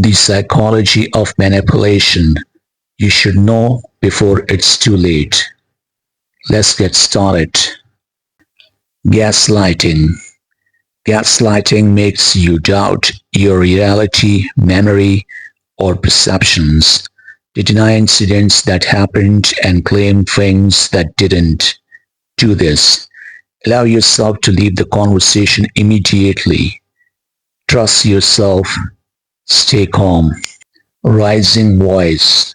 The psychology of manipulation. You should know before it's too late. Let's get started. Gaslighting. Gaslighting makes you doubt your reality, memory, or perceptions. They deny incidents that happened and claim things that didn't. Do this. Allow yourself to leave the conversation immediately. Trust yourself. Stay calm. Rising voice.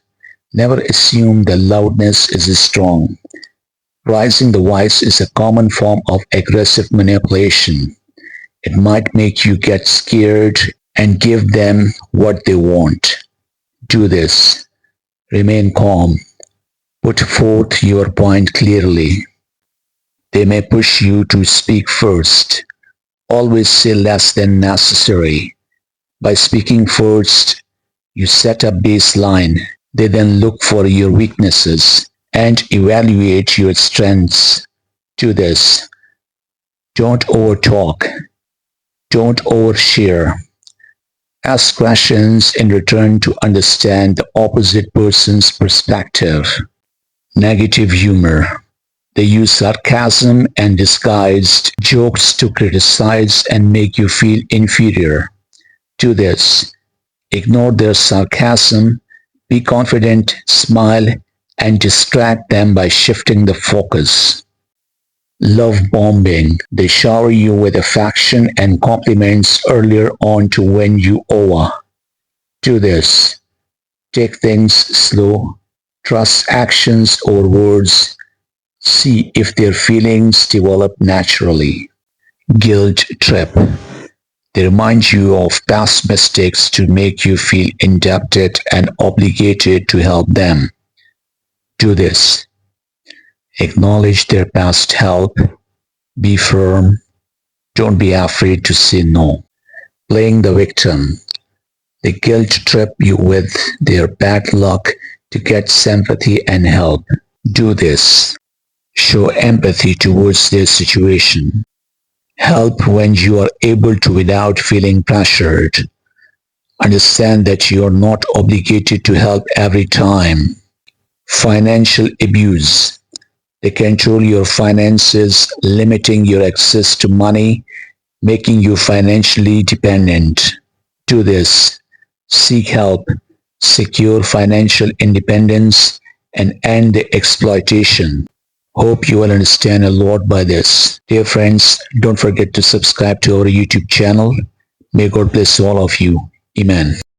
Never assume that loudness is strong. Raising the voice is a common form of aggressive manipulation. It might make you get scared and give them what they want. Do this. Remain calm. Put forth your point clearly. They may push you to speak first. Always say less than necessary. By speaking first, you set a baseline. They then look for your weaknesses and evaluate your strengths. Do this. Don't overtalk. Don't overshare. Ask questions in return to understand the opposite person's perspective. Negative humor. They use sarcasm and disguised jokes to criticize and make you feel inferior. Do this. Ignore their sarcasm. Be confident, smile, and distract them by shifting the focus. Love bombing. They shower you with affection and compliments earlier on to win you over. Do this. Take things slow. Trust actions over words. See if their feelings develop naturally. Guilt trip. They remind you of past mistakes to make you feel indebted and obligated to help them. Do this. Acknowledge their past help. Be firm. Don't be afraid to say no. Playing the victim. They guilt trip you with their bad luck to get sympathy and help. Do this. Show empathy towards their situation. Help when you are able to without feeling pressured. Understand that you are not obligated to help every time. Financial abuse. They control your finances, limiting your access to money, making you financially dependent. Do this. Seek help, secure financial independence, and end the exploitation. Hope you will understand a lot by this. Dear friends, don't forget to subscribe to our YouTube channel. May God bless all of you. Amen.